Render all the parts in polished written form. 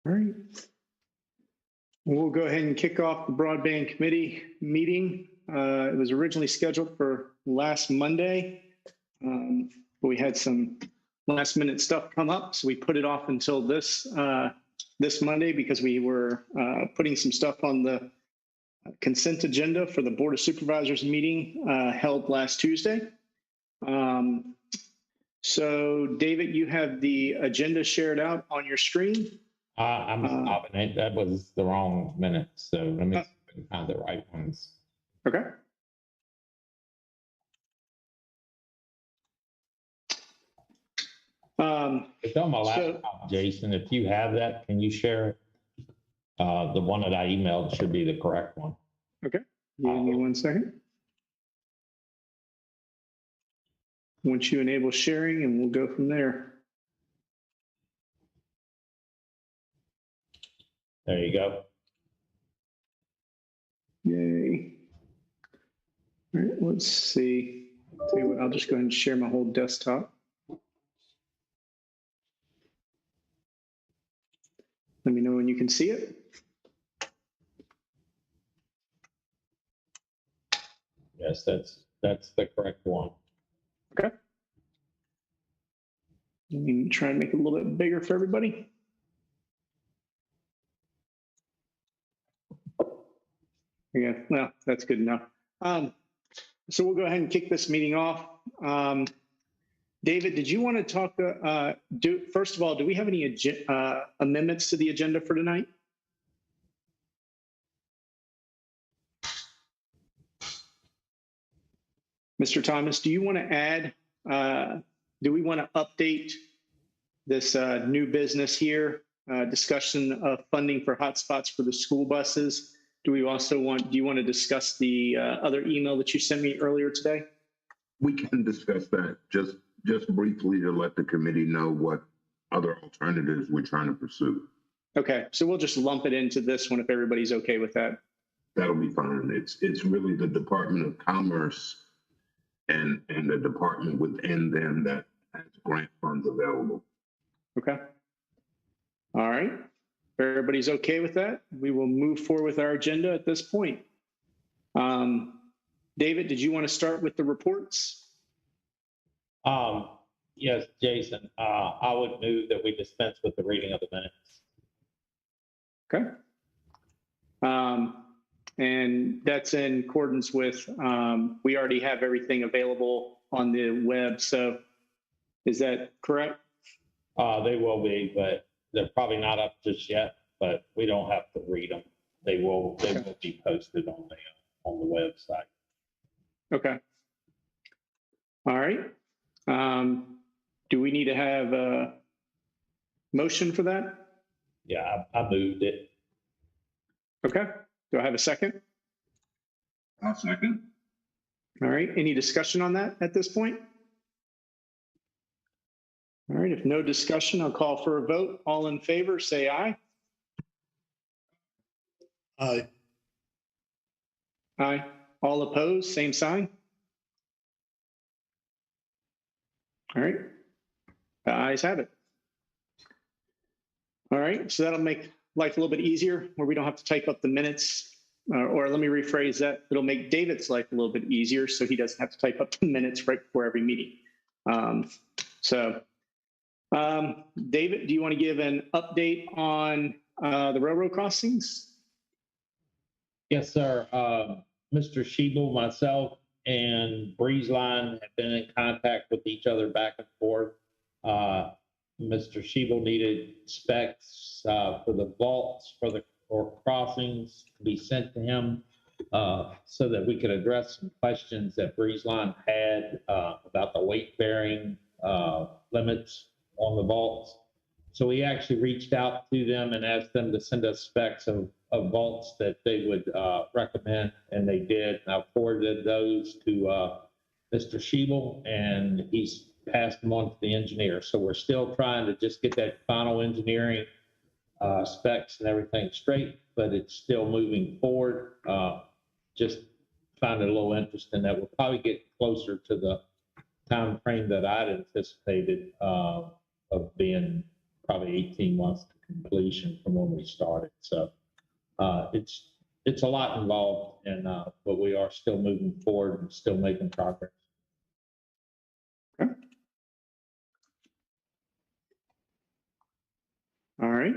All right. We'll go ahead and kick off the Broadband Committee meeting. It was originally scheduled for last Monday, but we had some last minute stuff come up, so we put it off until this Monday because we were putting some stuff on the consent agenda for the Board of Supervisors meeting held last Tuesday. So David, you have the agenda shared out on your screen. I'm stopping it. That was the wrong minute, so let me find the right ones. Okay. It's on my laptop, Jason. If you have that, can you share it? The one that I emailed should be the correct one. Okay. Give me 1 second. Once you enable sharing, and we'll go from there. There you go. Yay. All right, let's see. Tell you what, I'll just go ahead and share my whole desktop. Let me know when you can see it. Yes, that's the correct one. Okay. Let me try and make it a little bit bigger for everybody. Yeah, well, that's good enough. So we'll go ahead and kick this meeting off. David, did you want to talk, first of all, do we have any amendments to the agenda for tonight? Mr. Thomas, do you want to add, do we want to update this new business here, discussion of funding for hotspots for the school buses? Do you want to discuss the other email that you sent me earlier today? We can discuss that just briefly to let the committee know what other alternatives we're trying to pursue. Okay, so we'll just lump it into this one if everybody's okay with that. That'll be fine. It's really the Department of Commerce and the department within them that has grant funds available. Okay. All right. If everybody's okay with that, we will move forward with our agenda at this point. David, did you want to start with the reports? Yes, Jason, I would move that we dispense with the reading of the minutes. Okay. And that's in accordance with, we already have everything available on the web. So is that correct? They will be, but they're probably not up just yet, but we don't have to read them. They will be posted on the website. Okay. All right. Do we need to have a motion for that? Yeah, I moved it. Okay. Do I have a second? I'll second. All right. Any discussion on that at this point? All right. If no discussion, I'll call for a vote. All in favor, say aye. Aye. Aye. All opposed, same sign. All right. The ayes have it. All right. So that'll make life a little bit easier where we don't have to type up the minutes. Or let me rephrase that. It'll make David's life a little bit easier so he doesn't have to type up the minutes right before every meeting. David, do you want to give an update on the railroad crossings? Yes, sir. Mr. Schiebel, myself, and Breezeline have been in contact with each other back and forth. Mr. Schiebel needed specs for the vaults for crossings to be sent to him so that we could address some questions that Breezeline had about the weight bearing limits on the vaults. So we actually reached out to them and asked them to send us specs of vaults that they would recommend, and they did. And I forwarded those to Mr. Schiebel, and he's passed them on to the engineer. So we're still trying to just get that final engineering specs and everything straight, but it's still moving forward. Just finding a little interest in that. We'll probably get closer to the time frame that I'd anticipated of being probably 18 months to completion from when we started. So it's a lot involved, but we are still moving forward and still making progress. Okay. All right.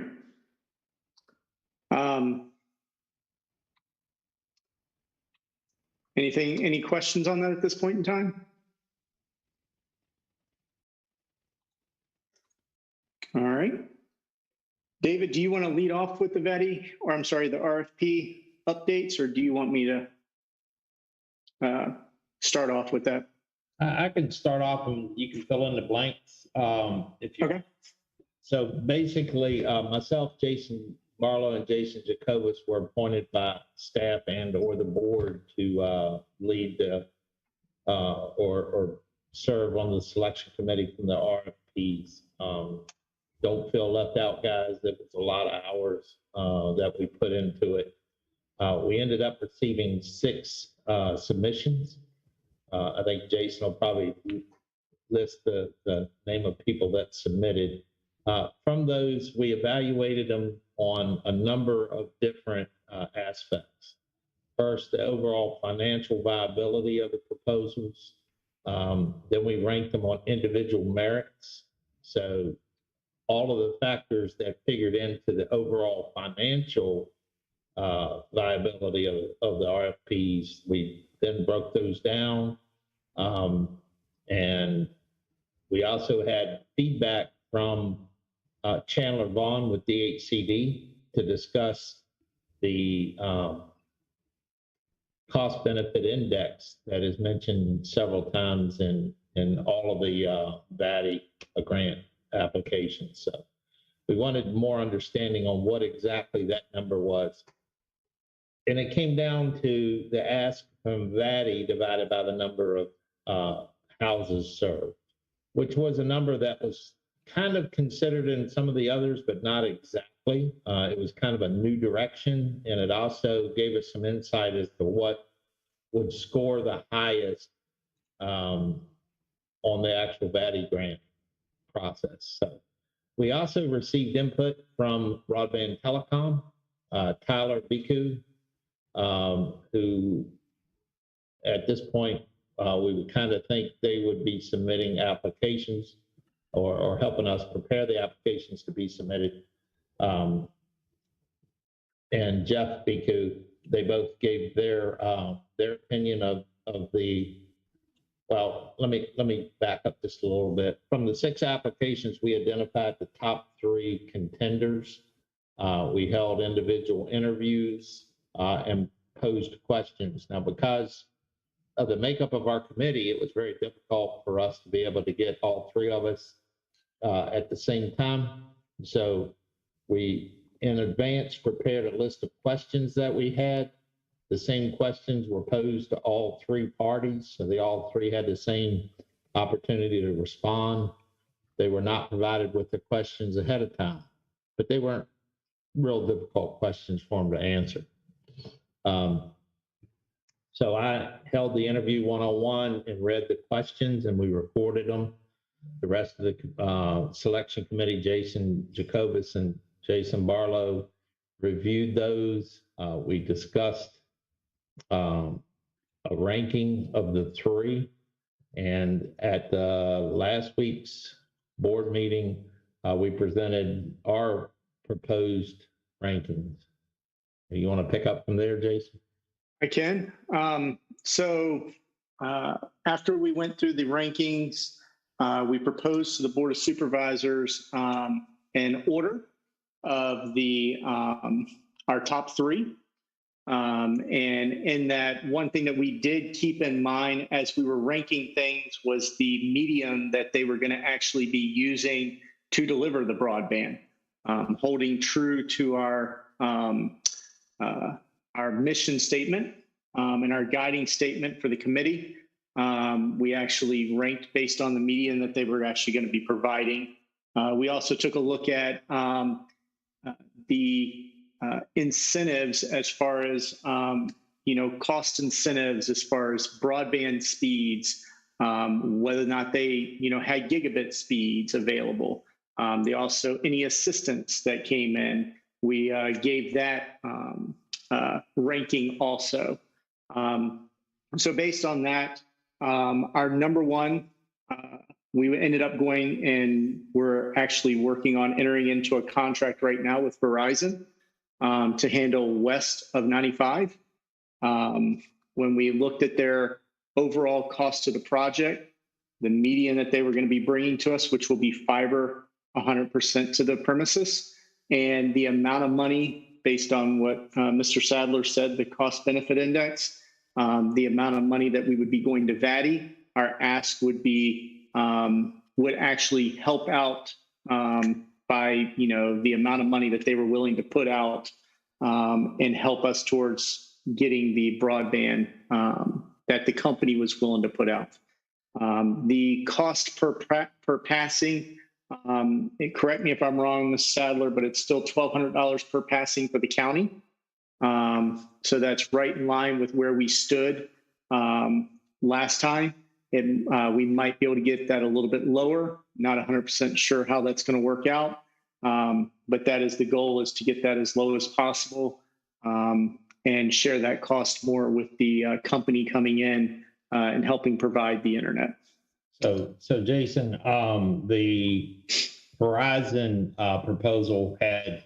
Any questions on that at this point in time? All right. David, do you want to lead off with the Vatti, or I'm sorry, the RFP updates, or do you want me to start off with that? I can start off and you can fill in the blanks. If you Okay. So basically, myself, Jason Barlow, and Jason Jacobus were appointed by staff and or the board to lead or serve on the selection committee from the RFPs. Don't feel left out, guys. There was a lot of hours that we put into it. We ended up receiving 6 submissions. I think Jason will probably list the name of people that submitted. From those, we evaluated them on a number of different aspects. First, the overall financial viability of the proposals. Then we ranked them on individual merits. So all of the factors that figured into the overall financial viability of the RFPs, we then broke those down. And we also had feedback from Chandler Vaughn with DHCD to discuss the cost benefit index that is mentioned several times in all of the Vatti grant applications. So we wanted more understanding on what exactly that number was. And it came down to the ask from Vatti divided by the number of houses served, which was a number that was kind of considered in some of the others, but not exactly. It was kind of a new direction, and it also gave us some insight as to what would score the highest on the actual Vatti grant process. So we also received input from Broadband Telecom, Tyler Biku, who at this point, we would kind of think they would be submitting applications or helping us prepare the applications to be submitted. And Jeff Biku, they both gave their opinion of the, well, let me back up just a little bit. From the 6 applications, we identified the top 3 contenders. We held individual interviews and posed questions. Now, because of the makeup of our committee, it was very difficult for us to be able to get all 3 of us at the same time. So we, in advance, prepared a list of questions that we had. The same questions were posed to all 3 parties, so they all 3 had the same opportunity to respond. They were not provided with the questions ahead of time, but they weren't real difficult questions for them to answer. So I held the interview one-on-one and read the questions, and we recorded them. The rest of the selection committee, Jason Jacobus and Jason Barlow, reviewed those. We discussed a ranking of the 3. And at last week's board meeting, we presented our proposed rankings. You want to pick up from there, Jason? I can. So after we went through the rankings, we proposed to the Board of Supervisors an order of our top 3. And in that, one thing that we did keep in mind as we were ranking things was the medium that they were going to actually be using to deliver the broadband, holding true to our mission statement and our guiding statement for the committee. We actually ranked based on the median that they were actually going to be providing. We also took a look at the incentives as far as, cost incentives as far as broadband speeds, whether or not they, had gigabit speeds available. Also, any assistance that came in, we gave that ranking also. So based on that, our number one, we ended up going and we're actually working on entering into a contract right now with Verizon to handle west of 95. When we looked at their overall cost to the project, the median that they were going to be bringing to us, which will be fiber 100% to the premises, and the amount of money based on what Mr. Sadler said, the cost benefit index, the amount of money that we would be going to Vatti, our ask would be, would actually help out by, the amount of money that they were willing to put out and help us towards getting the broadband that the company was willing to put out. The cost per passing, correct me if I'm wrong, Ms. Sadler, but it's still $1,200 per passing for the county. So that's right in line with where we stood last time. And we might be able to get that a little bit lower. Not 100% sure how that's going to work out. But that is the goal, is to get that as low as possible and share that cost more with the company coming in and helping provide the internet. So Jason, the Verizon proposal had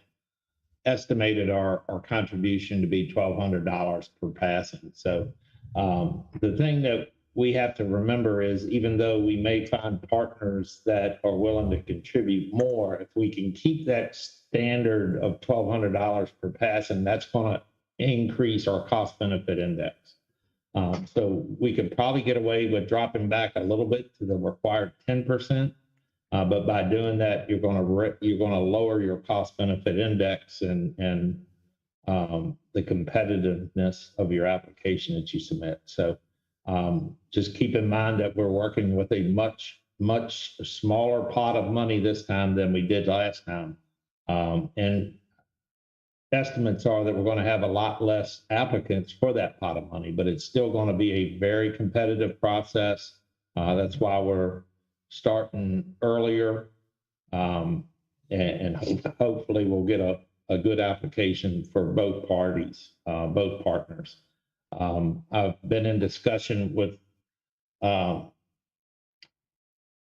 estimated our contribution to be $1,200 per passing. So the thing that we have to remember is, even though we may find partners that are willing to contribute more, if we can keep that standard of $1,200 per passing, that's going to increase our cost benefit index. So we could probably get away with dropping back a little bit to the required 10%. But by doing that, you're going to lower your cost benefit index and the competitiveness of your application that you submit. So just keep in mind that we're working with a much smaller pot of money this time than we did last time. And estimates are that we're going to have a lot less applicants for that pot of money, but it's still going to be a very competitive process. That's why we're starting earlier, and hopefully we'll get a good application for both parties, both partners. I've been in discussion with Mr.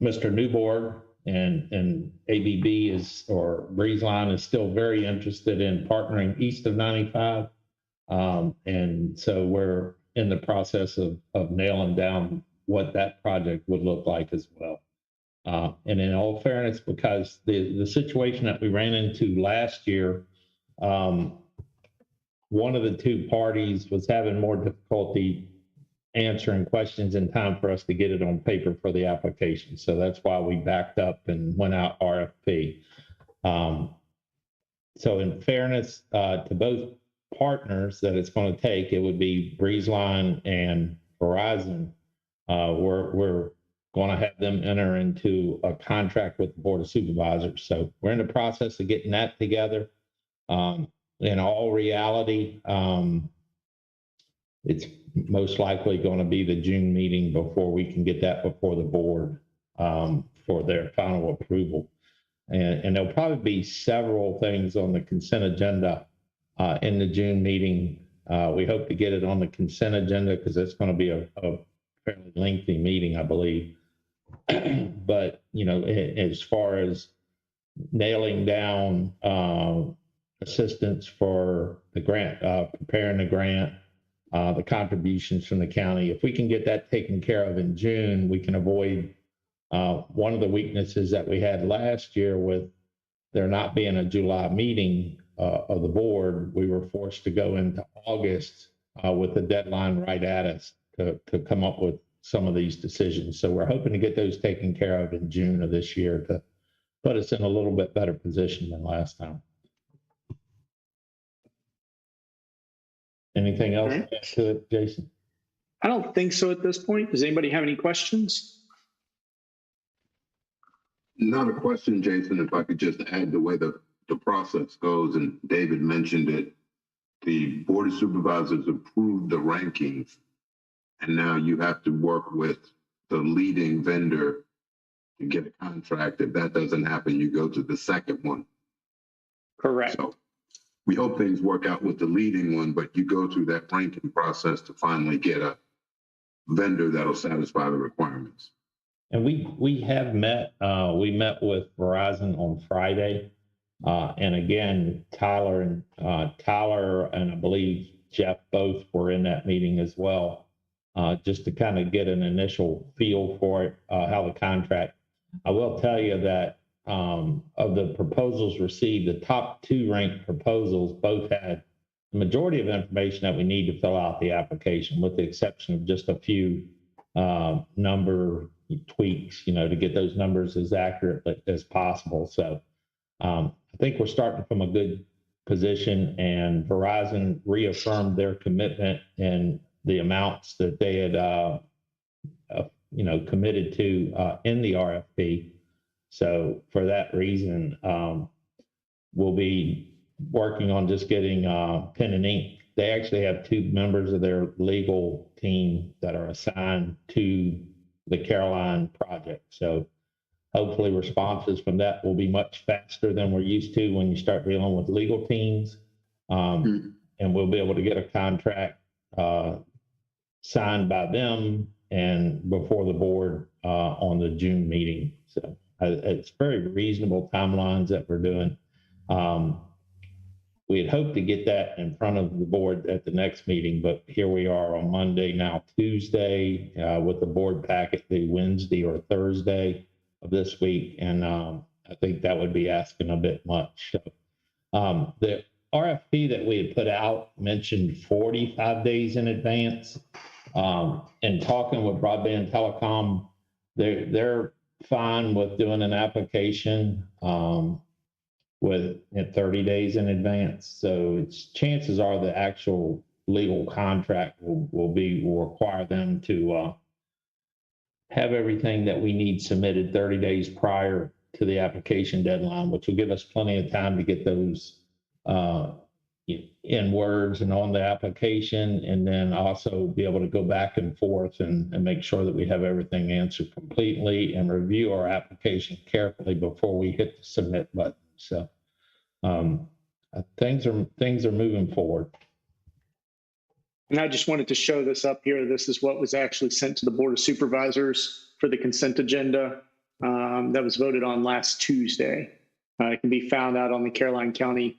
Newborg, and ABB or Breezeline is still very interested in partnering east of 95. And so we're in the process of nailing down what that project would look like as well. And in all fairness, because the situation that we ran into last year, one of the two parties was having more difficulty answering questions in time for us to get it on paper for the application. So that's why we backed up and went out RFP. So in fairness to both partners that it's going to take, it would be Breezeline and Verizon. We're going to have them enter into a contract with the Board of Supervisors. So we're in the process of getting that together. In all reality, it's most likely going to be the June meeting before we can get that before the board for their final approval. And there'll probably be several things on the consent agenda in the June meeting. We hope to get it on the consent agenda because it's going to be a fairly lengthy meeting, I believe. But, as far as nailing down assistance for the grant, preparing the grant, the contributions from the county, if we can get that taken care of in June, we can avoid one of the weaknesses that we had last year with there not being a July meeting of the board. We were forced to go into August with the deadline right at us to come up with some of these decisions. So we're hoping to get those taken care of in June of this year to put us in a little bit better position than last time. Anything else to add to it, Jason? I don't think so at this point. Does anybody have any questions? Not a question, Jason. If I could just add the way the process goes, and David mentioned it, the Board of Supervisors approved the rankings, and now you have to work with the leading vendor to get a contract. If that doesn't happen, you go to the second one. Correct. So we hope things work out with the leading one, but you go through that ranking process to finally get a vendor that'll satisfy the requirements. And we have met, we met with Verizon on Friday. And again, Tyler and I believe Jeff both were in that meeting as well, just to kind of get an initial feel for it, how the contract. I will tell you that of the proposals received, the top two ranked proposals both had the majority of information that we need to fill out the application, with the exception of just a few number tweaks, to get those numbers as accurate as possible. So I think we're starting from a good position, and Verizon reaffirmed their commitment and the amounts that they had, committed to in the RFP. So for that reason, we'll be working on just getting pen and ink. They actually have two members of their legal team that are assigned to the Caroline project. So hopefully responses from that will be much faster than we're used to when you start dealing with legal teams. And we'll be able to get a contract signed by them and before the board on the June meeting. So it's very reasonable timelines that we're doing. We had hoped to get that in front of the board at the next meeting, but here we are on Monday, now Tuesday, with the board packet the Wednesday or Thursday of this week. And I think that would be asking a bit much. So, the RFP that we had put out mentioned 45 days in advance. And talking with Broadband Telecom, they're fine with doing an application with 30 days in advance. So chances are the actual legal contract will require them to have everything that we need submitted 30 days prior to the application deadline, which will give us plenty of time to get those in words and on the application, and then also be able to go back and forth and make sure that we have everything answered completely and review our application carefully before we hit the submit button. So things are moving forward. And I just wanted to show this up here. This is what was actually sent to the Board of Supervisors for the consent agenda that was voted on last Tuesday. It can be found out on the Caroline County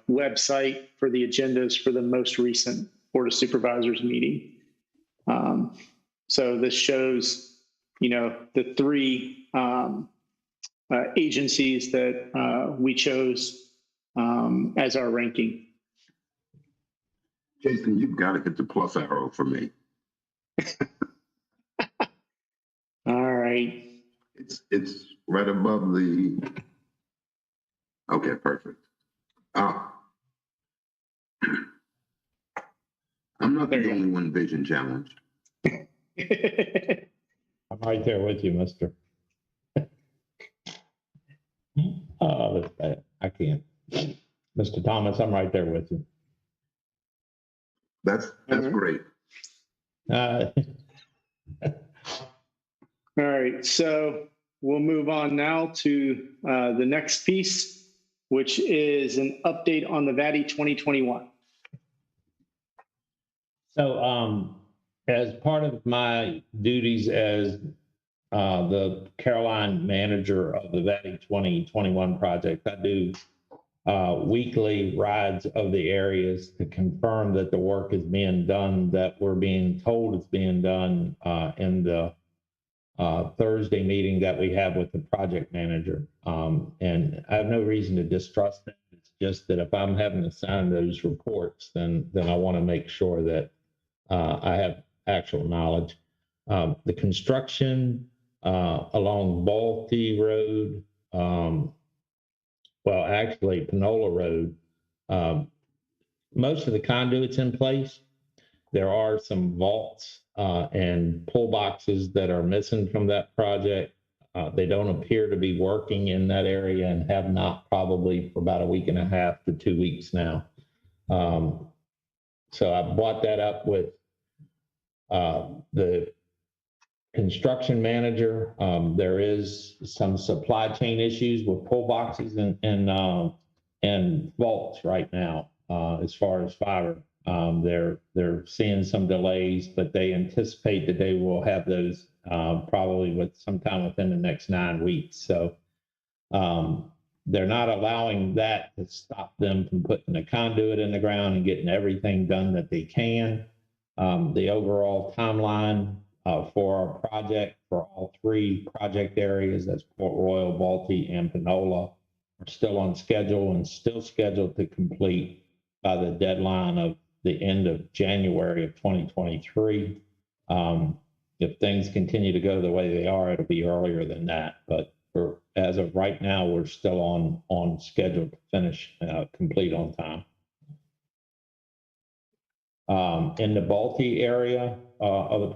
website for the agendas for the most recent Board of Supervisors meeting. So this shows, the three agencies that we chose as our ranking. Jason, you've got to hit the plus arrow for me. All right. It's right above the. Okay, perfect. I'm not the only one vision challenged. I'm right there with you, mister. Oh, I can't. Mr. Thomas, I'm right there with you. That's great. All right, so we'll move on now to the next piece, which is an update on the Vatti 2021. So as part of my duties as the Caroline manager of the Vatti 2021 project, I do weekly rides of the areas to confirm that the work is being done, that we're being told it's being done in the Thursday meeting that we have with the project manager. And I have no reason to distrust them. It's just that if I'm having to sign those reports, then I want to make sure that I have actual knowledge. The construction along Balti Road, well, actually Panola Road, most of the conduit's in place. There are some vaults and pull boxes that are missing from that project. They don't appear to be working in that area and have not probably for about a week and a half to 2 weeks now. So I brought that up with the construction manager. There is some supply chain issues with pull boxes and vaults right now, as far as fiber. They're seeing some delays, but they anticipate that they will have those probably sometime within the next 9 weeks. So they're not allowing that to stop them from putting the conduit in the ground and getting everything done that they can. The overall timeline for our project, for all 3 project areas, that's Port Royal, Vatti, and Panola, are still on schedule and still scheduled to complete by the deadline of the end of January of 2023. If things continue to go the way they are, it'll be earlier than that. But as of right now, we're still on schedule to finish, complete on time. In the Vatti area of the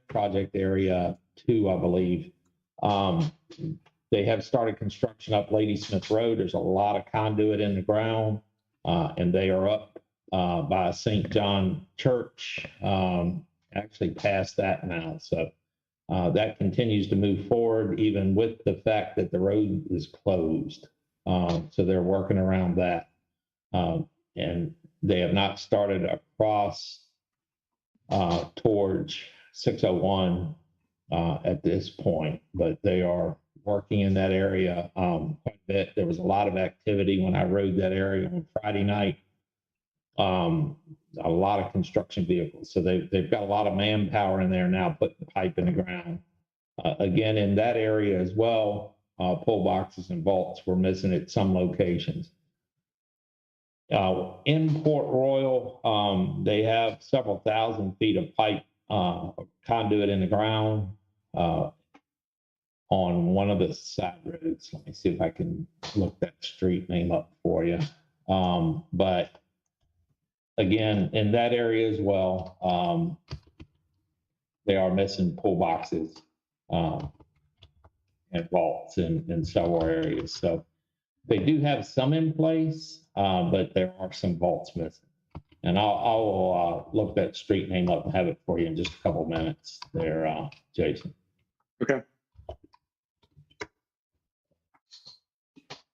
project area 2, I believe, they have started construction up Ladysmith Road. There's a lot of conduit in the ground, and they are up by St. John Church, actually past that now. So that continues to move forward, even with the fact that the road is closed. So they're working around that. And they have not started across towards 601 at this point, but they are working in that area quite a bit. There was a lot of activity when I rode that area on Friday night. A lot of construction vehicles. So they've got a lot of manpower in there now putting the pipe in the ground. Again, in that area as well, pull boxes and vaults were missing at some locations. In Port Royal, they have several thousand feet of pipe conduit in the ground on one of the side roads. Let me see if I can look that street name up for you. But again, in that area as well, they are missing pull boxes and vaults in several areas. So they do have some in place, but there are some vaults missing. And I'll look that street name up and have it for you in just a couple minutes there, Jason. Okay.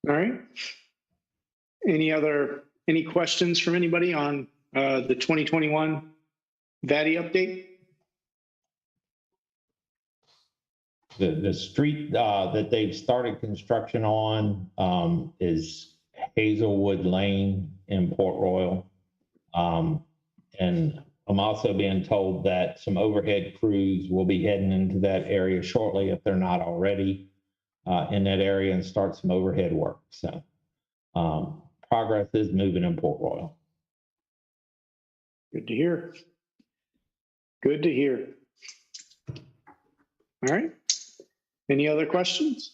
All right. Any questions from anybody on the 2021 Vatti update? The street that they've started construction on is Hazelwood Lane in Port Royal. And I'm also being told that some overhead crews will be heading into that area shortly, if they're not already in that area, and start some overhead work. So progress is moving in Port Royal. Good to hear. Good to hear. All right. Any other questions?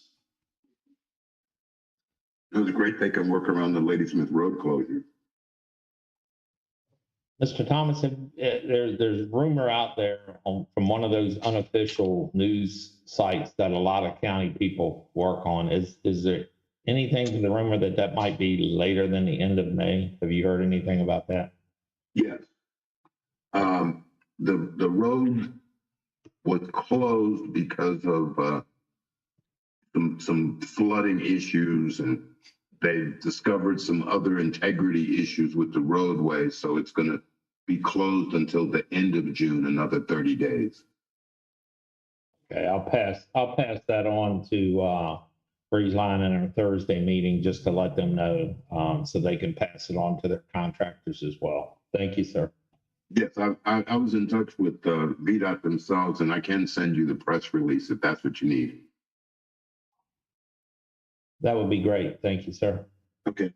It was great they can work around the Ladysmith Road closure. Mr. Thomas, there's rumor out there from one of those unofficial news sites that a lot of county people work on. Is there anything to the rumor that might be later than the end of May? Have you heard anything about that? Yes. The road was closed because of some flooding issues, and they discovered some other integrity issues with the roadway. So it's going to be closed until the end of June, another 30 days. Okay, I'll pass that on to Breezeline in our Thursday meeting, just to let them know, so they can pass it on to their contractors as well. Thank you, sir. Yes, I was in touch with VDOT themselves, and I can send you the press release if that's what you need. That would be great. Thank you, sir. Okay.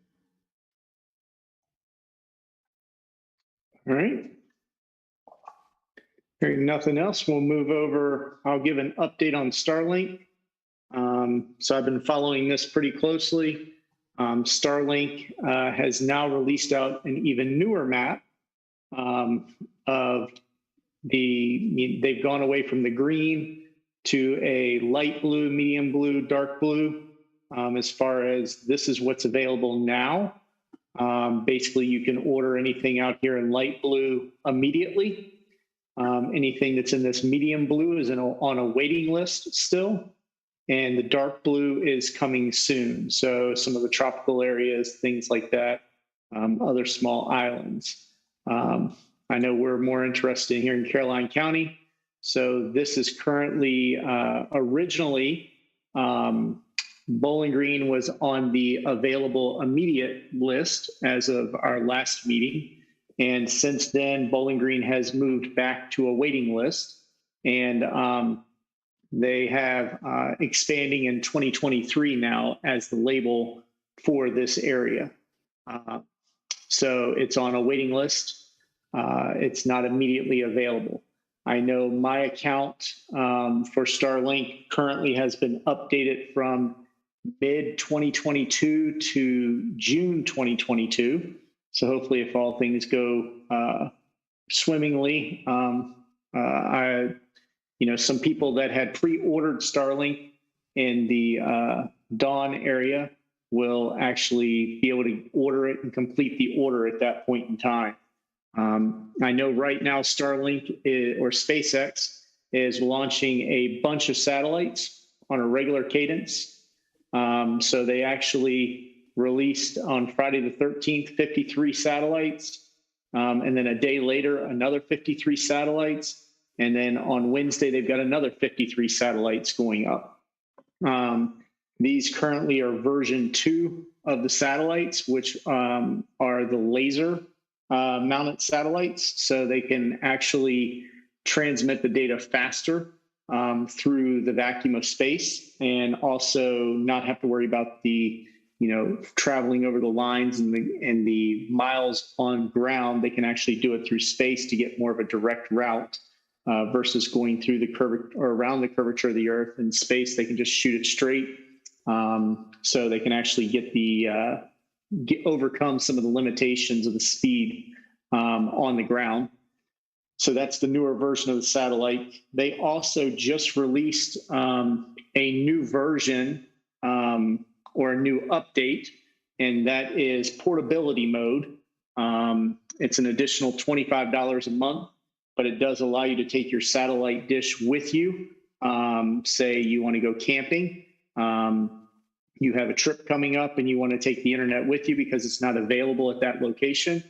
All right. Hearing nothing else, we'll move over. I'll give an update on Starlink. So I've been following this pretty closely. Starlink has now released out an even newer map of they've gone away from the green to a light blue, medium blue, dark blue. As far as this is what's available now. Basically, you can order anything out here in light blue immediately. Anything that's in this medium blue is on a waiting list still, and the dark blue is coming soon. So some of the tropical areas, things like that, other small islands. I know we're more interested here in Caroline County. So this is currently, originally, Bowling Green was on the available immediate list as of our last meeting. And since then, Bowling Green has moved back to a waiting list. And they have expanding in 2023 now as the label for this area. So it's on a waiting list. It's not immediately available. I know my account for Starlink currently has been updated from mid 2022 to June 2022. So hopefully, if all things go swimmingly, some people that had pre-ordered Starlink in the Dawn area will actually be able to order it and complete the order at that point in time. I know right now Starlink or SpaceX is launching a bunch of satellites on a regular cadence. So they actually released on Friday the 13th, 53 satellites. And then a day later, another 53 satellites. And then on Wednesday, they've got another 53 satellites going up. These currently are version 2 of the satellites, which are the laser mounted satellites. So they can actually transmit the data faster through the vacuum of space, and also not have to worry about the traveling over the lines and the miles on ground. They can actually do it through space to get more of a direct route versus going through the curvature or around the curvature of the Earth. In space, they can just shoot it straight. So they can actually overcome some of the limitations of the speed on the ground. So that's the newer version of the satellite. They also just released a new version or a new update, and that is Portability Mode. It's an additional $25 a month, but it does allow you to take your satellite dish with you. Say you want to go camping, you have a trip coming up and you want to take the internet with you because it's not available at that location.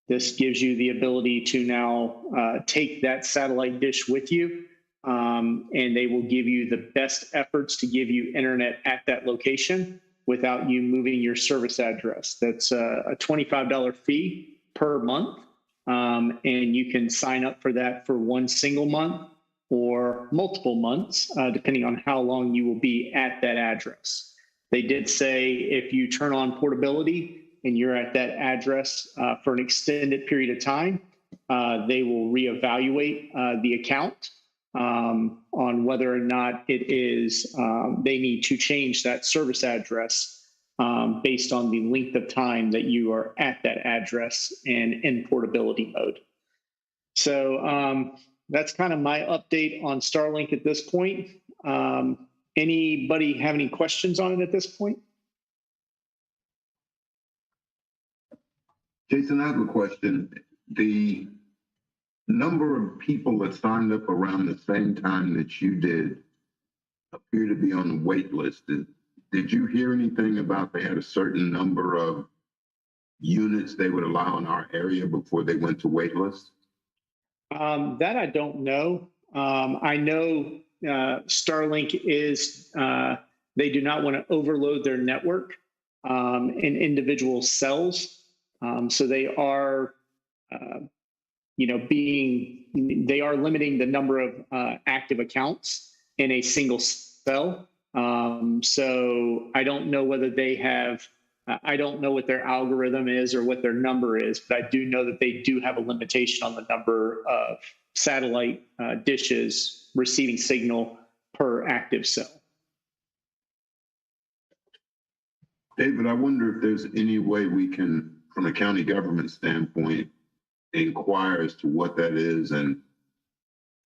This gives you the ability to now take that satellite dish with you, and they will give you the best efforts to give you internet at that location without you moving your service address. That's a $25 fee per month, and you can sign up for that for one single month or multiple months, depending on how long you will be at that address. They did say if you turn on portability and you're at that address for an extended period of time, they will reevaluate the account on whether or not it is they need to change that service address based on the length of time that you are at that address and in portability mode. So that's kind of my update on Starlink at this point. Anybody have any questions on it at this point? Jason, I have a question. The number of people that signed up around the same time that you did appear to be on the wait list. Did you hear anything about they had a certain number of units they would allow in our area before they went to wait list? That I don't know. I know Starlink is, they do not want to overload their network in individual cells. So they are, they are limiting the number of active accounts in a single cell. So I don't know whether they have, I don't know what their algorithm is or what their number is, but I do know that they do have a limitation on the number of satellite dishes receiving signal per active cell. David, I wonder if there's any way we can, from a county government standpoint, inquire as to what that is and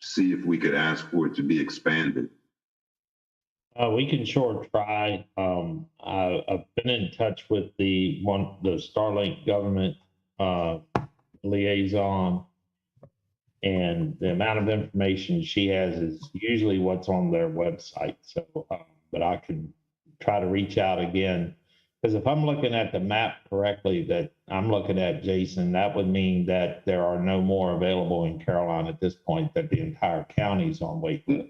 see if we could ask for it to be expanded. We can sure try. I've been in touch with the Starlink government liaison, And the amount of information she has is usually what's on their website. So, but I can try to reach out again. Because if I'm looking at the map correctly that I'm looking at, Jason, that would mean that there are no more available in Caroline at this point, that the entire county's on wait list.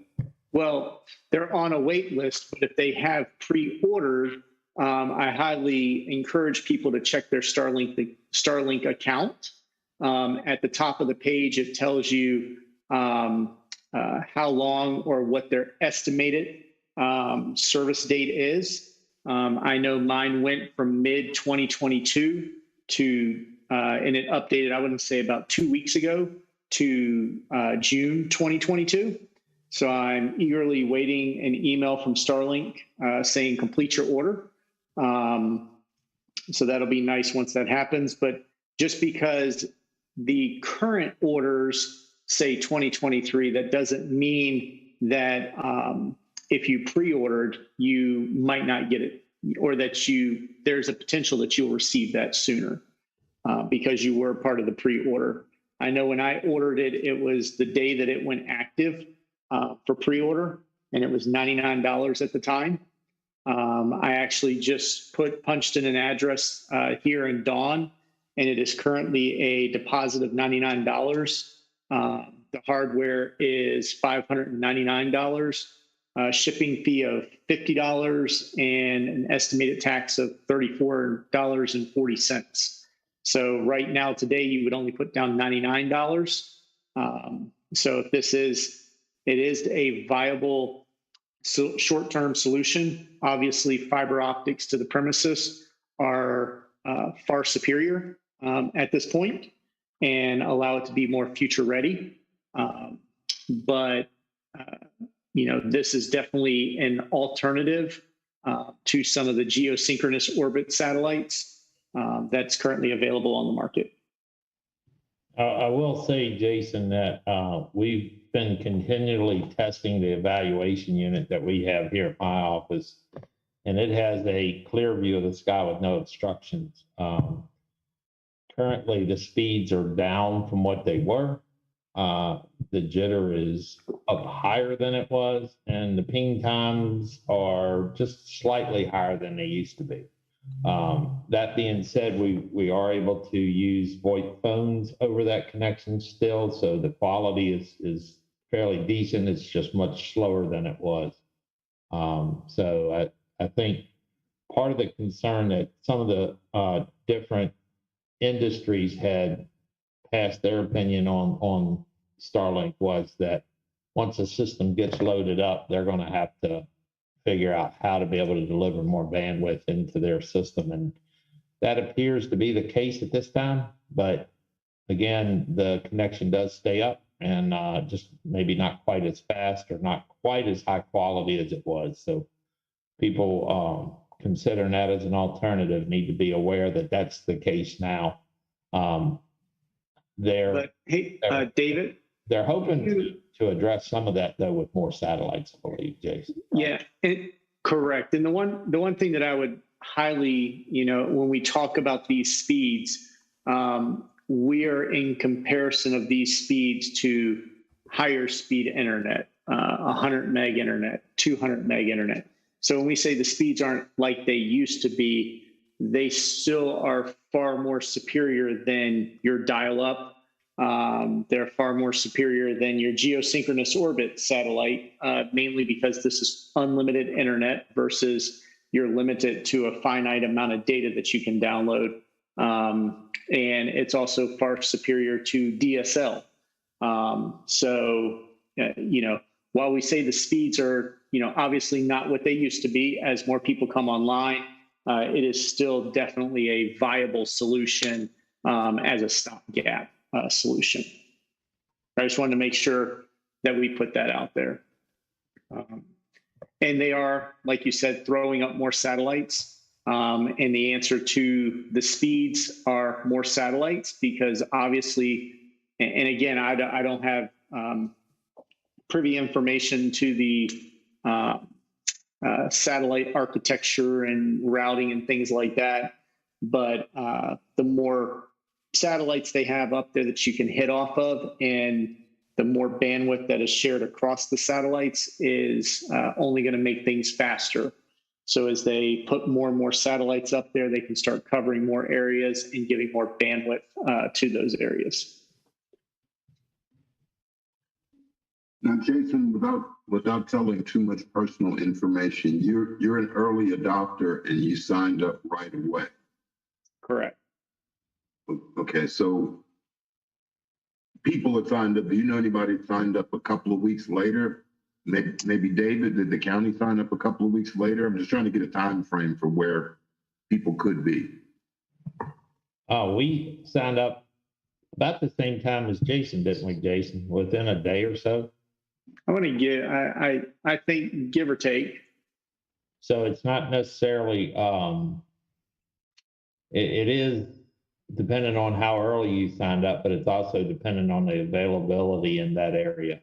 Well, they're on a wait list, but if they have pre-ordered, I highly encourage people to check their Starlink account. At the top of the page, it tells you how long or what their estimated service date is. I know mine went from mid-2022 to, and it updated, I wouldn't say about 2 weeks ago, to June 2022. So I'm eagerly waiting an email from Starlink saying complete your order. So that'll be nice once that happens. But just because the current orders say 2023, that doesn't mean that if you pre-ordered, you might not get it, or that there's a potential that you'll receive that sooner because you were part of the pre-order. I know when I ordered it, it was the day that it went active for pre-order, and it was $99 at the time. I actually just punched in an address here in Dawn, and it is currently a deposit of $99. The hardware is $599, shipping fee of $50, and an estimated tax of $34.40. So right now, today, you would only put down $99. So if it is a viable short-term solution. Obviously, fiber optics to the premises are far superior at this point and allow it to be more future ready. But this is definitely an alternative to some of the geosynchronous orbit satellites that's currently available on the market. I will say, Jason, that we've been continually testing the evaluation unit that we have here at my office, and it has a clear view of the sky with no obstructions. Currently, the speeds are down from what they were. The jitter is up higher than it was, and the ping times are just slightly higher than they used to be. That being said, we are able to use VoIP phones over that connection still, so the quality is fairly decent. It's just much slower than it was. So I think part of the concern that some of the different industries had passed their opinion on Starlink was that once the system gets loaded up, they're going to have to figure out how to be able to deliver more bandwidth into their system. And that appears to be the case at this time. But again, the connection does stay up, and just maybe not quite as fast or not quite as high quality as it was. So people considering that as an alternative need to be aware that that's the case now. David, they're hoping to address some of that, though, with more satellites, I believe, Jason. Yeah, correct. And the one thing that I would highly, when we talk about these speeds, we are in comparison of these speeds to higher speed internet, 100 meg internet, 200 meg internet. So when we say the speeds aren't like they used to be, they still are far more superior than your dial-up. They're far more superior than your geosynchronous orbit satellite, mainly because this is unlimited internet versus you're limited to a finite amount of data that you can download. And it's also far superior to DSL. So, while we say the speeds are, obviously not what they used to be, as more people come online, it is still definitely a viable solution as a stopgap solution. I just wanted to make sure that we put that out there. And they are, like you said, throwing up more satellites. And the answer to the speeds are more satellites, because obviously, and again, I don't have privy information to the satellite architecture and routing and things like that. But the more satellites they have up there that you can hit off of, and the more bandwidth that is shared across the satellites is only going to make things faster. So as they put more and more satellites up there, they can start covering more areas and giving more bandwidth to those areas. Now, Jason, without telling too much personal information, you're an early adopter and you signed up right away. Correct. Okay, so people that signed up, do you know anybody that signed up a couple of weeks later? Maybe David, did the county sign up a couple of weeks later? I'm just trying to get a time frame for where people could be. We signed up about the same time as Jason, didn't we, Jason? Within a day or so? I want to give, I think, give or take. So it's not necessarily, it is dependent on how early you signed up, but it's also dependent on the availability in that area.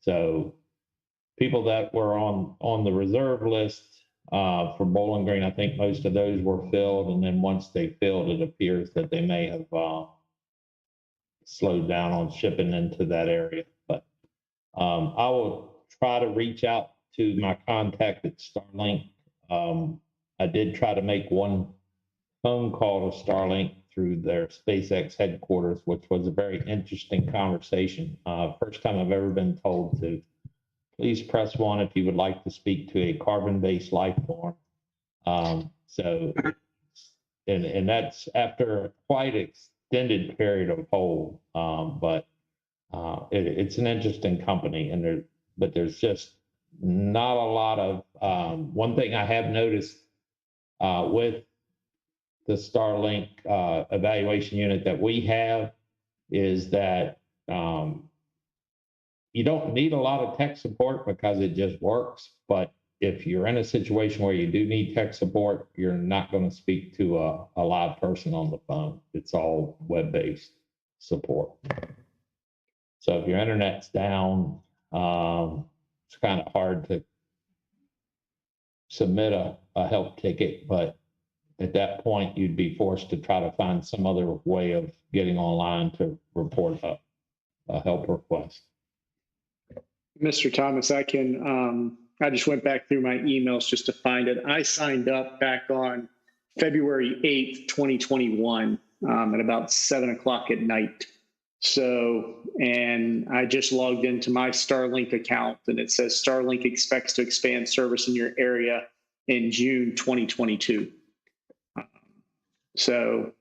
So people that were on the reserve list for Bowling Green, I think most of those were filled. And then once they filled, it appears that they may have slowed down on shipping into that area. But I will try to reach out to my contact at Starlink. I did try to make one phone call to Starlink through their SpaceX headquarters, which was a very interesting conversation. First time I've ever been told to please press 1 if you would like to speak to a carbon-based life form. So, and that's after a quite extended period of hold, but it's an interesting company, and there's just not a lot of, one thing I have noticed with the Starlink evaluation unit that we have is that you don't need a lot of tech support because it just works. But if you're in a situation where you do need tech support, you're not going to speak to a live person on the phone. It's all web-based support. So if your internet's down, it's kind of hard to submit a help ticket, but at that point, you'd be forced to try to find some other way of getting online to report a help request. Mr. Thomas, I just went back through my emails just to find it. I signed up back on February 8th, 2021 at about 7 o'clock at night. So, and I just logged into my Starlink account and it says Starlink expects to expand service in your area in June 2022. So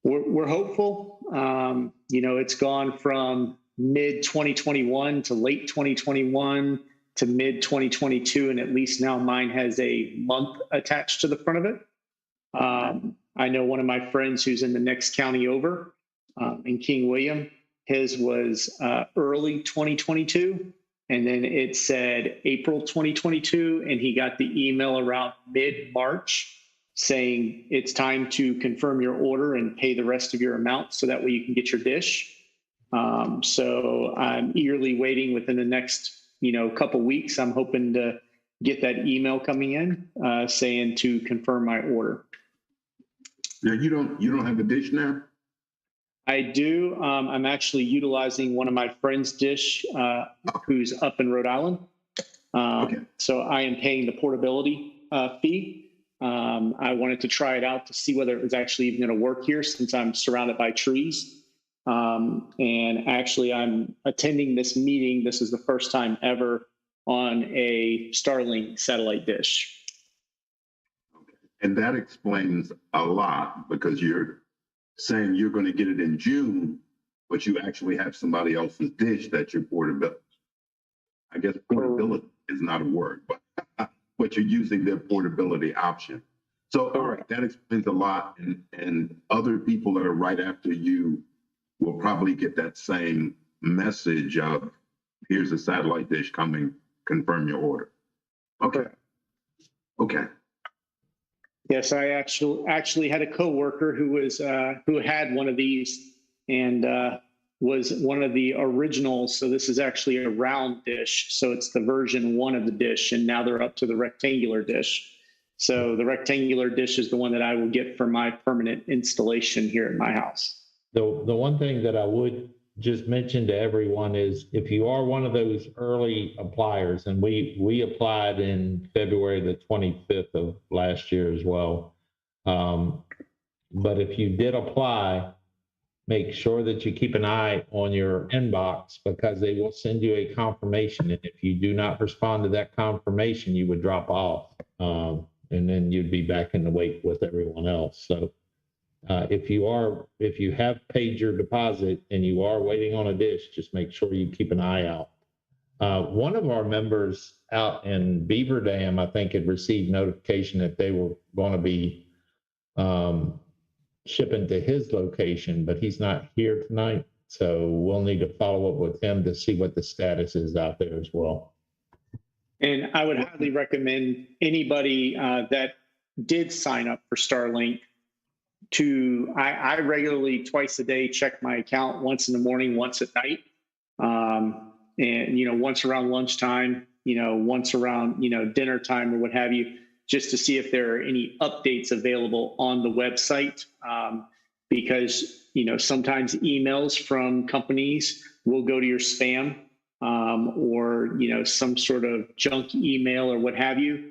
we're hopeful. It's gone from mid 2021 to late 2021 to mid 2022, and at least now mine has a month attached to the front of it. I know one of my friends who's in the next county over in King William, his was early 2022, and then it said April 2022, and he got the email around mid-March saying it's time to confirm your order and pay the rest of your amount so that way you can get your dish. So I'm eagerly waiting within the next, couple weeks. I'm hoping to get that email coming in saying to confirm my order. Now you don't have a dish now? I do. I'm actually utilizing one of my friend's dish who's up in Rhode Island. Okay. So I am paying the portability fee. I wanted to try it out to see whether it was actually even going to work here since I'm surrounded by trees. And actually I'm attending this meeting. This is the first time ever on a Starlink satellite dish. Okay. And that explains a lot because you're saying you're going to get it in June, but you actually have somebody else's dish that's your portability. I guess portability is not a word, but you're using their portability option. So all right, that explains a lot. And other people that are right after you will probably get that same message of here's a satellite dish coming, confirm your order. Okay. Okay. Yes, I actually had a coworker who was who had one of these and was one of the originals. So this is actually a round dish. So it's the version 1 of the dish, and now they're up to the rectangular dish. So the rectangular dish is the one that I will get for my permanent installation here at my house. The one thing that I would just mention to everyone is if you are one of those early appliers, and we applied in February the 25th of last year as well. But if you did apply, make sure that you keep an eye on your inbox, because they will send you a confirmation. And if you do not respond to that confirmation, you would drop off. And then you'd be back in the wake with everyone else. So if you have paid your deposit and you are waiting on a dish, just make sure you keep an eye out. One of our members out in Beaver Dam, I think, had received notification that they were going to be shipping to his location, but he's not here tonight. So we'll need to follow up with him to see what the status is out there as well. And I would highly recommend anybody that did sign up for Starlink I regularly, twice a day, check my account, once in the morning, once at night. And, once around lunchtime, once around, dinner time or what have you, just to see if there are any updates available on the website. Because, sometimes emails from companies will go to your spam or, some sort of junk email or what have you.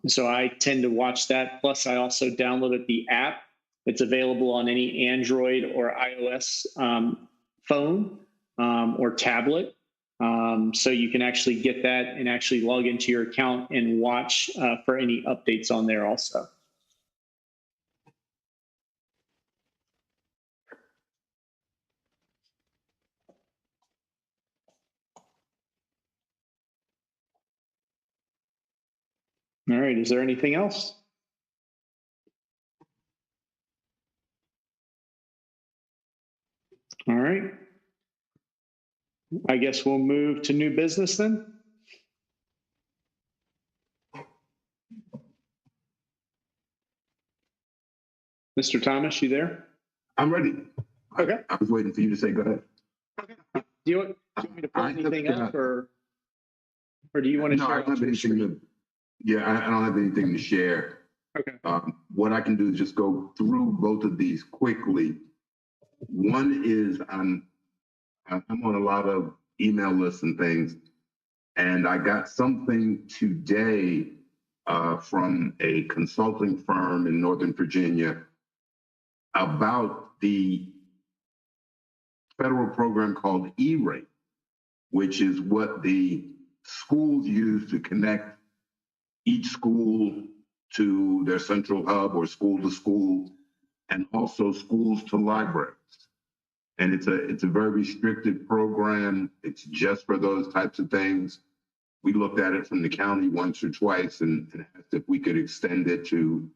So I tend to watch that. Plus, I also downloaded the app. It's available on any Android or iOS phone or tablet. So you can actually get that and actually log into your account and watch for any updates on there also. All right, is there anything else? All right. I guess we'll move to new business then. Mr. Thomas, you there? I'm ready. Okay. I was waiting for you to say, go ahead. Okay. Do you want me to pull anything up, or do you want to share? I don't have anything I don't have anything to share. Okay. What I can do is just go through both of these quickly. One is I'm on a lot of email lists and things, and I got something today from a consulting firm in Northern Virginia about the federal program called E-Rate, which is what the schools use to connect each school to their central hub or school to school, and also schools to libraries. And it's a very restricted program. It's just for those types of things. We looked at it from the county once or twice and asked if we could extend it to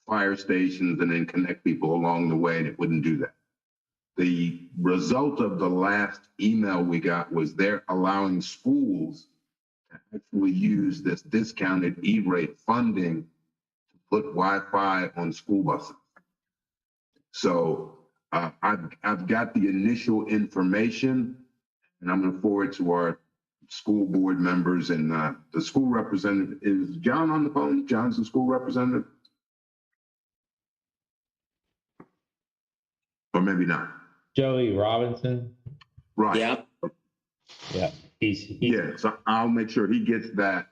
fire stations and then connect people along the way, and it wouldn't do that. The result of the last email we got was they're allowing schools to actually use this discounted E-rate funding to put Wi-Fi on school buses. So I've got the initial information, and I'm going to forward to our school board members and the school representative. Is John on the phone? John's the school representative? Or maybe not. Joey Robinson. Right. Yeah. Yeah. Yeah, so I'll make sure he gets that.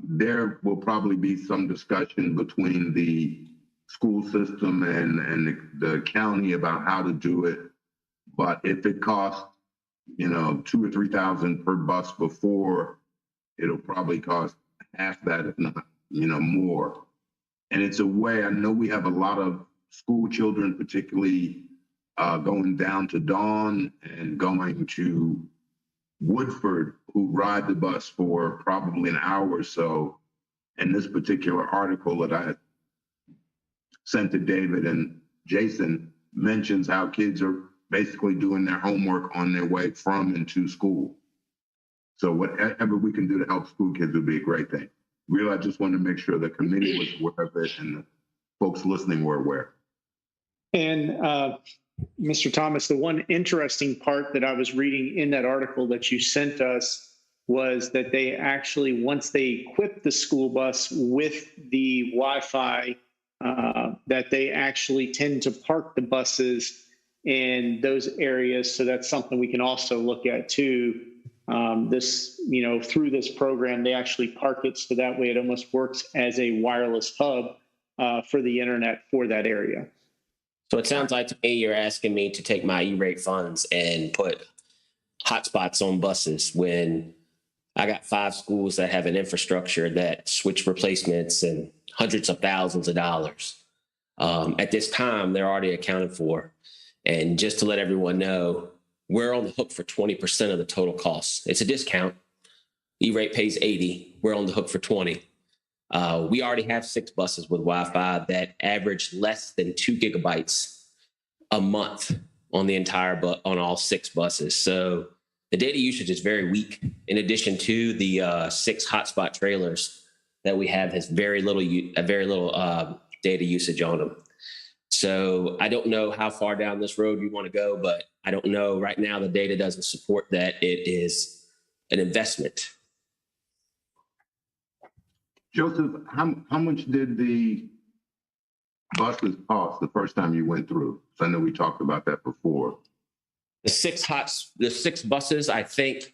There will probably be some discussion between the school system and the county about how to do it. But if it costs, $2,000 or $3,000 per bus before, it'll probably cost half that, if not, more. And it's a way, I know we have a lot of school children, particularly going down to Dawn and going to Woodford, who ride the bus for probably an hour or so. And this particular article that I sent to David and Jason mentions how kids are basically doing their homework on their way from and to school. So whatever we can do to help school kids would be a great thing. Really, I just wanted to make sure the committee was aware of it and the folks listening were aware. And Mr. Thomas, the one interesting part that I was reading in that article that you sent us was that they actually, once they equip the school bus with the Wi-Fi that they actually tend to park the buses in those areas. So that's something we can also look at too. Through this program, they actually park it so that way it almost works as a wireless hub for the internet for that area. So it sounds like to me you're asking me to take my E-rate funds and put hotspots on buses when I got 5 schools that have an infrastructure that switch replacements and hundreds of thousands of dollars. At this time, they're already accounted for. And just to let everyone know, we're on the hook for 20% of the total costs. It's a discount. E-rate pays 80. We're on the hook for 20. We already have 6 buses with Wi-Fi that average less than 2 gigabytes a month on the entire on all 6 buses. So the data usage is very weak. In addition to the 6 hotspot trailers that we have has very little data usage on them. So I don't know how far down this road we want to go, but I don't know right now the data doesn't support that it is an investment. Joseph, how much did the buses cost the first time you went through? So I know we talked about that before. The 6 buses, I think,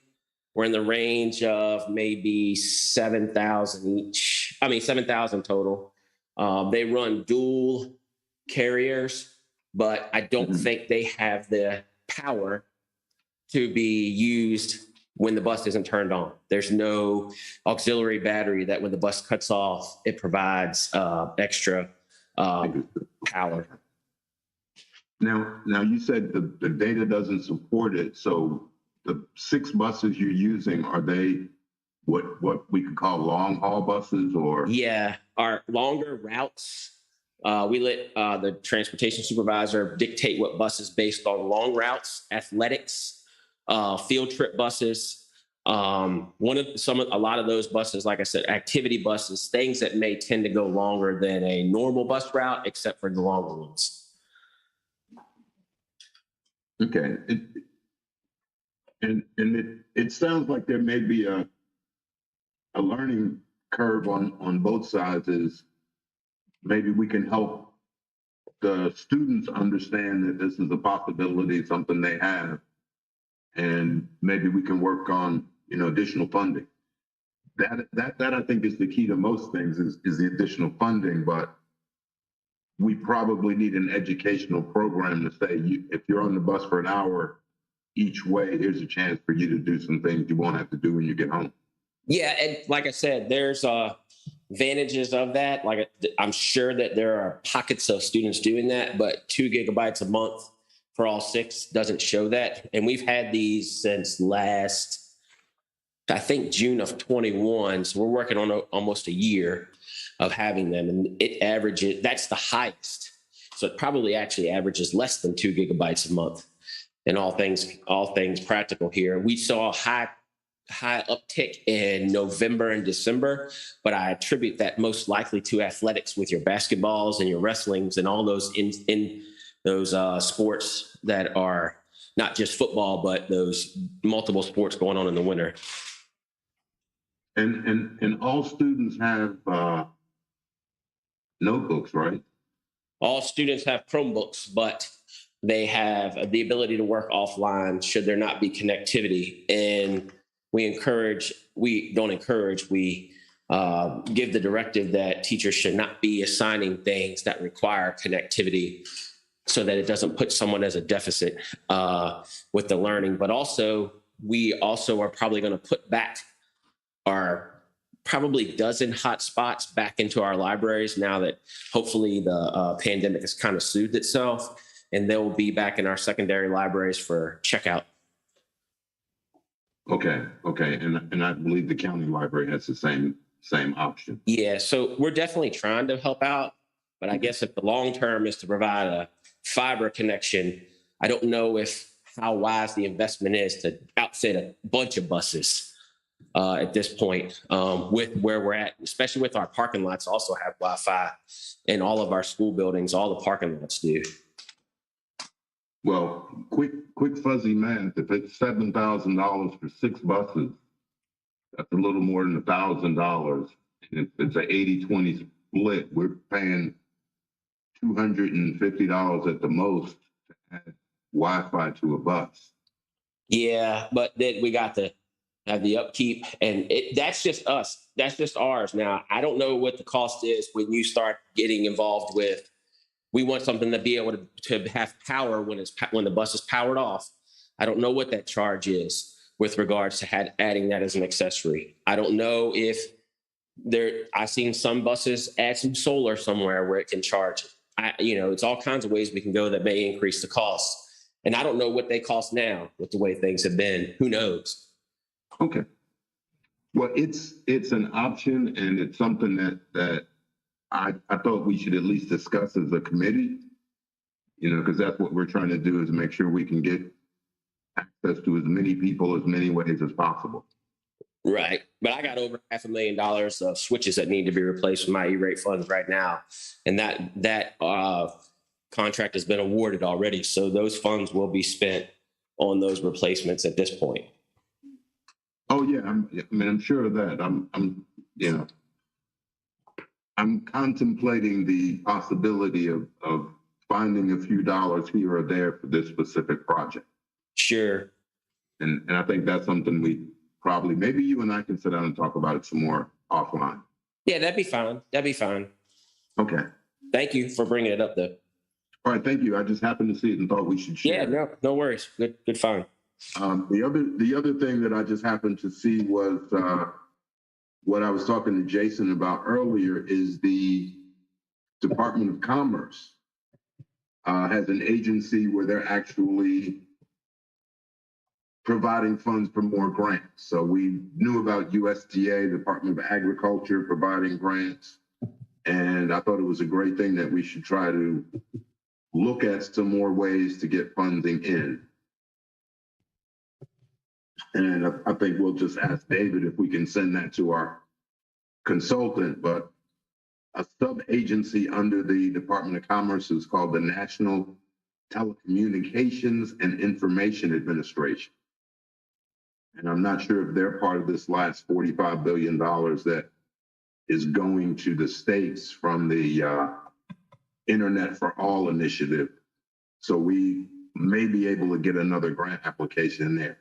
were in the range of maybe 7,000 each. I mean, 7,000 total. They run dual carriers, but I don't think they have the power to be used when the bus isn't turned on. There's no auxiliary battery that when the bus cuts off, it provides extra power. Now you said the data doesn't support it. So the 6 buses you're using, are they what we could call long haul buses or? Yeah, our longer routes. We let the transportation supervisor dictate what buses based on long routes, athletics, field trip buses. A lot of those buses, like I said, activity buses, things that may tend to go longer than a normal bus route, except for the longer ones. Okay. It sounds like there may be a learning curve on both sides. Is maybe we can help the students understand that this is a possibility, something they have, and maybe we can work on additional funding. That I think is the key to most things is the additional funding, but we probably need an educational program to say, if you're on the bus for an hour each way, here's a chance for you to do some things you won't have to do when you get home. Yeah, and like I said, there's advantages of that. Like I'm sure that there are pockets of students doing that, but 2 gigabytes a month for all 6 doesn't show that. And we've had these since last, I think, June of 21. So we're working on almost a year of having them, and it averages, that's the highest. So it probably actually averages less than 2 gigabytes a month. And all things practical here. We saw a high uptick in November and December, but I attribute that most likely to athletics with your basketballs and your wrestlings and all those in those sports that are not just football, but those multiple sports going on in the winter. And all students have notebooks, right? All students have Chromebooks, but they have the ability to work offline should there not be connectivity. And we give the directive that teachers should not be assigning things that require connectivity so that it doesn't put someone as a deficit with the learning. But also, we also are probably going to put back our probably dozen hotspots back into our libraries now that hopefully the pandemic has kind of soothed itself, and they'll be back in our secondary libraries for checkout. Okay. And I believe the county library has the same option. Yeah, so we're definitely trying to help out, but I guess if the long term is to provide a fiber connection, I don't know how wise the investment is to outfit a bunch of buses at this point with where we're at, especially with our parking lots also have Wi-Fi in all of our school buildings. All the parking lots do. Well, quick fuzzy math. If it's $7,000 for 6 buses, that's a little more than $1,000. And if it's an 80-20 split, we're paying $250 at the most to add Wi-Fi to a bus. Yeah, but then we got to have the upkeep, and that's just us. That's just ours. Now, I don't know what the cost is when you start getting involved with. We want something to be able to have power when the bus is powered off. I don't know what that charge is with regards to adding that as an accessory. I don't know if I've seen some buses add some solar somewhere where it can charge. It's all kinds of ways we can go that may increase the cost. And I don't know what they cost now with the way things have been. Who knows? Okay. Well, it's an option, and it's something that I thought we should at least discuss as a committee, because that's what we're trying to do, is make sure we can get access to as many people as many ways as possible. Right. But I got over $500,000 of switches that need to be replaced with my E-rate funds right now. And that contract has been awarded already. So those funds will be spent on those replacements at this point. Oh yeah. I'm sure of that. I'm contemplating the possibility of finding a few dollars here or there for this specific project. Sure. And I think that's something we probably, maybe you and I can sit down and talk about it some more offline. Yeah, that'd be fine. That'd be fine. Okay. Thank you for bringing it up, though. All right, thank you. I just happened to see it and thought we should share. Yeah, no worries. Good, fine. The other thing that I just happened to see was what I was talking to Jason about earlier is the Department of Commerce has an agency where they're actually providing funds for more grants. So we knew about USDA, Department of Agriculture, providing grants. And I thought it was a great thing that we should try to look at some more ways to get funding in. And I think we'll just ask David if we can send that to our consultant, but a sub-agency under the Department of Commerce is called the National Telecommunications and Information Administration. And I'm not sure if they're part of this last $45 billion that is going to the states from the Internet for All initiative. So we may be able to get another grant application in there.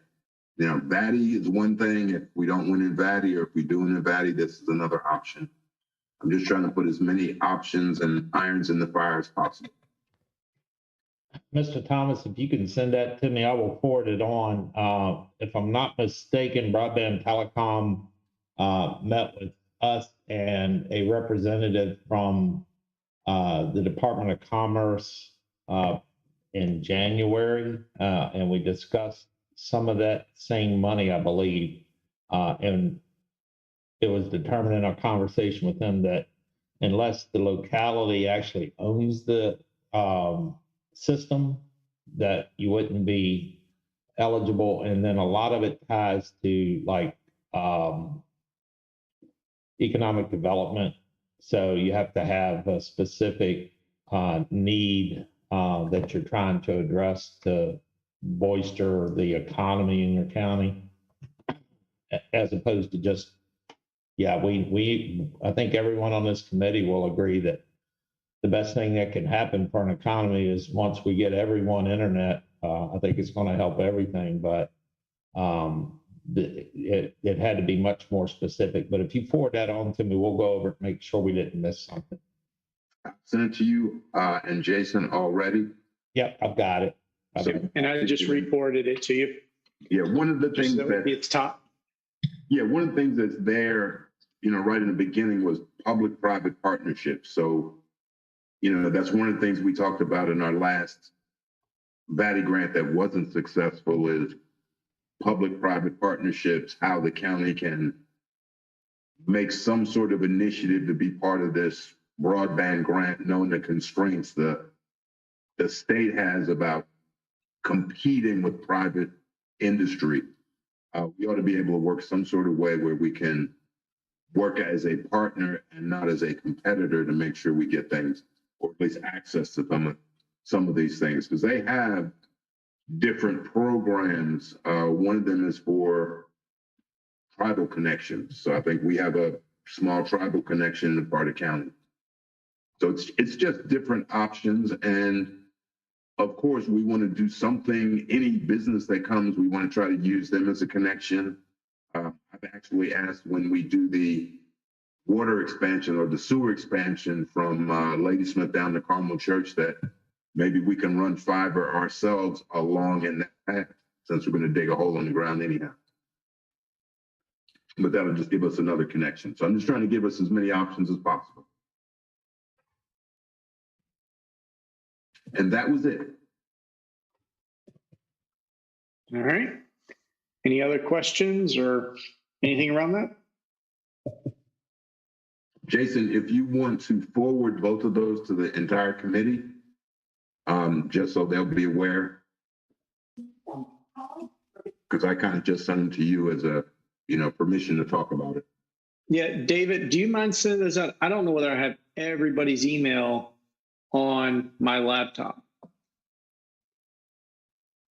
Vatti is one thing. If we don't win in Vatti, or if we do win in Vatti, this is another option. I'm just trying to put as many options and irons in the fire as possible. Mr. Thomas, if you can send that to me, I will forward it on. If I'm not mistaken, Broadband Telecom met with us and a representative from the Department of Commerce in January, and we discussed some of that same money, I believe, and it was determined in our conversation with them that unless the locality actually owns the system, that you wouldn't be eligible. And then a lot of it ties to like economic development. So you have to have a specific need that you're trying to address to bolster the economy in your county, as opposed to just, I think everyone on this committee will agree that the best thing that can happen for an economy is once we get everyone internet, I think it's going to help everything, but it had to be much more specific. But if you forward that on to me, we'll go over it, make sure we didn't miss something. I sent it to you and Jason already. Yep, I've got it. And I just re-forwarded it to you. Yeah, one of the things that would be at the top. Yeah, one of the things that's there, right in the beginning was public-private partnerships. So, that's one of the things we talked about in our last Vatti grant that wasn't successful is public-private partnerships, how the county can make some sort of initiative to be part of this broadband grant, knowing the constraints the state has about competing with private industry. We ought to be able to work some sort of way where we can work as a partner and not as a competitor to make sure we get things, or at least access to some of these things, because they have different programs. One of them is for tribal connections. So I think we have a small tribal connection in the part of county. So it's just different options. And of course, we want to do something, any business that comes, we want to try to use them as a connection. I've actually asked when we do the water expansion or the sewer expansion from Ladysmith down to Carmel Church that maybe we can run fiber ourselves along in that path, since we're going to dig a hole in the ground anyhow. But that'll just give us another connection. So I'm just trying to give us as many options as possible. And that was it. All right. Any other questions or anything around that? Jason, if you want to forward both of those to the entire committee, just so they'll be aware, because I kind of just sent them to you as a, permission to talk about it. Yeah, David, do you mind sending those out? I don't know whether I have everybody's email on my laptop.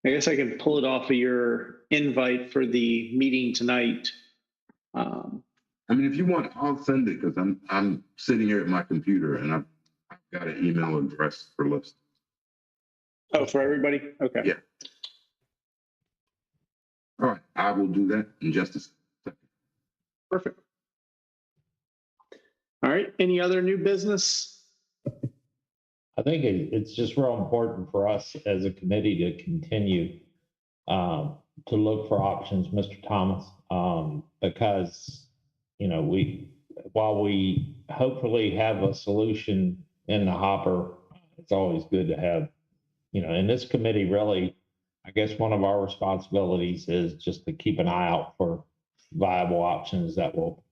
I guess I can pull it off of your invite for the meeting tonight. I mean, if you want, I'll send it, because I'm sitting here at my computer and I've got an email address for list. Oh, for everybody? Okay. Yeah. All right, I will do that in just a second. Perfect. All right, any other new business? I think it's just real important for us as a committee to continue to look for options, Mr. Thomas, because, while we hopefully have a solution in the hopper, it's always good to have, in this committee, really, I guess one of our responsibilities is just to keep an eye out for viable options that will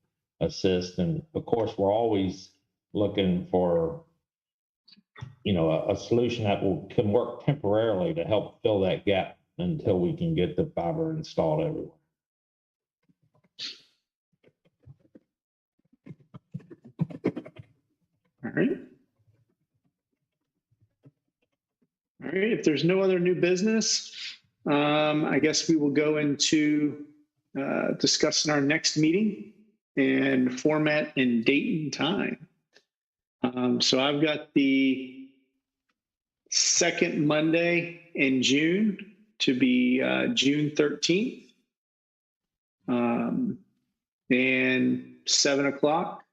assist. And of course, we're always looking for, a solution that can work temporarily to help fill that gap until we can get the fiber installed everywhere. All right. All right, if there's no other new business, I guess we will go into discussing our next meeting and format and date and time. So I've got the second Monday in June to be June 13th and 7 o'clock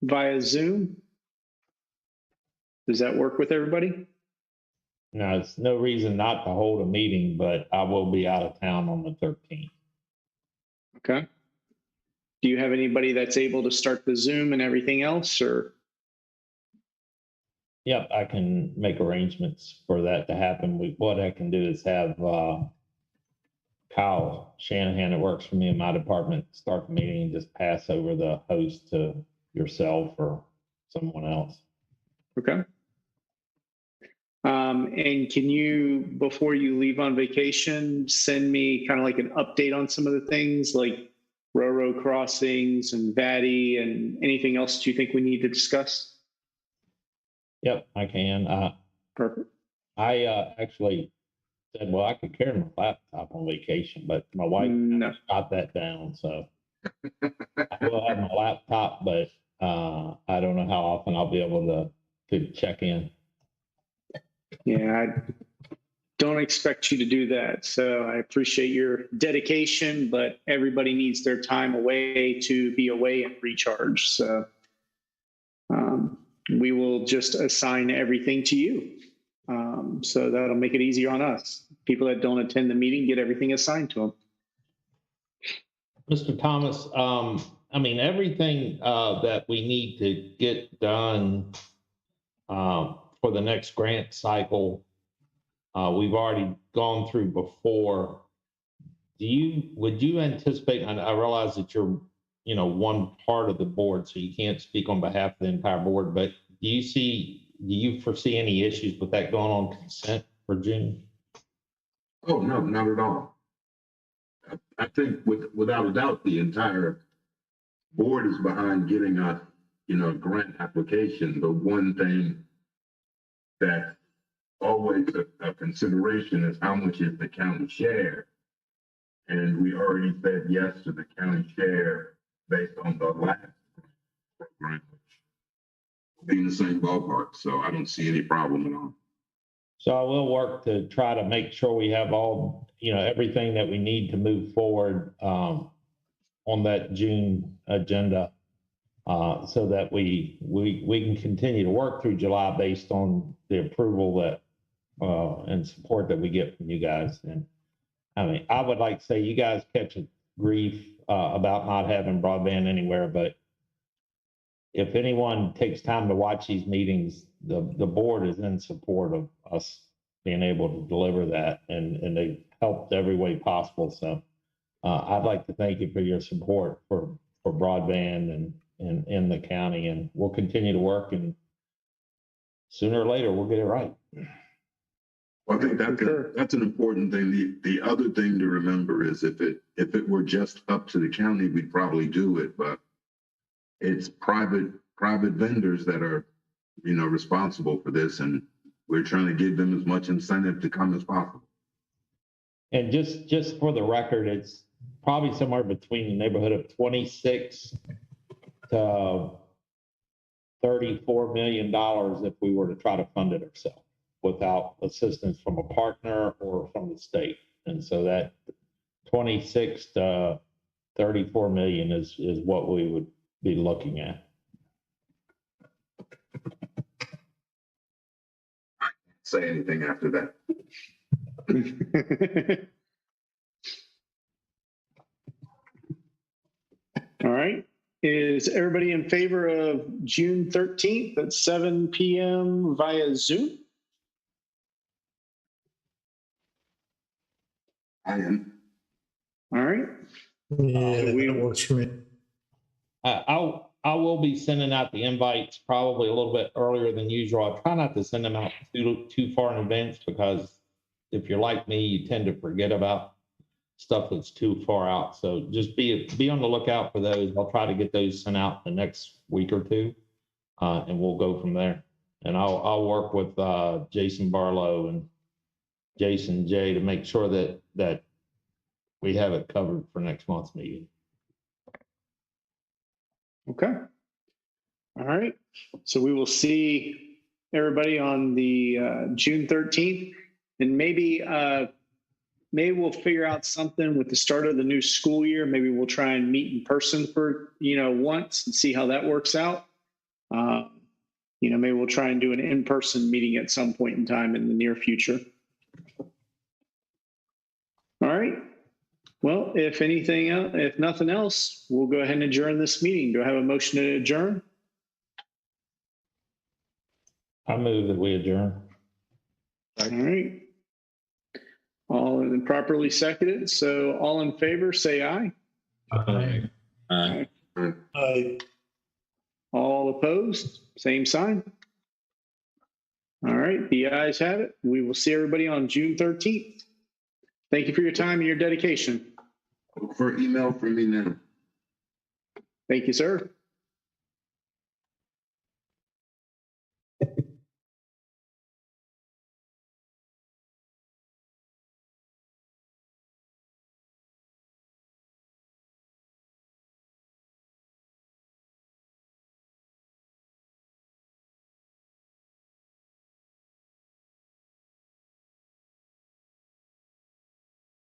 via Zoom. Does that work with everybody? No, it's no reason not to hold a meeting, but I will be out of town on the 13th. Okay. Do you have anybody that's able to start the Zoom and everything else, or? Yep, I can make arrangements for that to happen. What I can do is have Kyle Shanahan, that works for me in my department, start the meeting and just pass over the host to yourself or someone else. Okay. And can you, before you leave on vacation, send me kind of like an update on some of the things like railroad crossings and Vatti and anything else that you think we need to discuss? Yep, I can. Perfect. I actually said, well, I could carry my laptop on vacation, but my wife shot that down. So I will have my laptop, but I don't know how often I'll be able to check in. Yeah, I don't expect you to do that. So I appreciate your dedication, but everybody needs their time away to be away and recharge. So we will just assign everything to you. So that'll make it easier on us. People that don't attend the meeting get everything assigned to them. Mr. Thomas, I mean, everything that we need to get done for the next grant cycle, we've already gone through before. Would you anticipate, and I realize that you're, one part of the board, so you can't speak on behalf of the entire board, but do you foresee any issues with that going on consent for June? Oh, no, not at all. I think without a doubt, the entire board is behind getting a grant application. The one thing that always a consideration is how much is the county share. And we already said yes to the county share based on the last program, which be in the same ballpark, so I don't see any problem at all. So I will work to try to make sure we have all, everything that we need to move forward on that June agenda, so that we can continue to work through July based on the approval that and support that we get from you guys. And I mean, I would like to say you guys catch a grief about not having broadband anywhere, but if anyone takes time to watch these meetings, the board is in support of us being able to deliver that, and they helped every way possible. So I'd like to thank you for your support for broadband and in the county, and we'll continue to work, and sooner or later we'll get it right. Well, I think that's an important thing. The other thing to remember is if it were just up to the county, we'd probably do it, but it's private vendors that are, responsible for this, and we're trying to give them as much incentive to come as possible. And just for the record, it's probably somewhere between the neighborhood of 26 to $34 million if we were to try to fund it ourselves without assistance from a partner or from the state. And so that 26 to 34 million is what we would be looking at. I can't say anything after that. All right. Is everybody in favor of June 13th at 7 p.m. via Zoom? I am. All right. Yeah, that works for me. I will be sending out the invites probably a little bit earlier than usual. I try not to send them out too far in advance, because if you're like me, you tend to forget about stuff that's too far out. So just be on the lookout for those. I'll try to get those sent out the next week or two, and we'll go from there. And I'll work with Jason Barlow and Jason J to make sure that we have it covered for next month's meeting. Okay. All right. So we will see everybody on the June 13th, and maybe we'll figure out something with the start of the new school year. Maybe we'll try and meet in person for, once and see how that works out. Maybe we'll try and do an in-person meeting at some point in time in the near future. All right. Well, if nothing else, we'll go ahead and adjourn this meeting. Do I have a motion to adjourn? I move that we adjourn. All right. All properly seconded. So all in favor, say aye. Aye. Aye. Aye. All opposed, same sign. All right, the ayes have it. We will see everybody on June 13th. Thank you for your time and your dedication. Look for email from me now. Thank you, sir.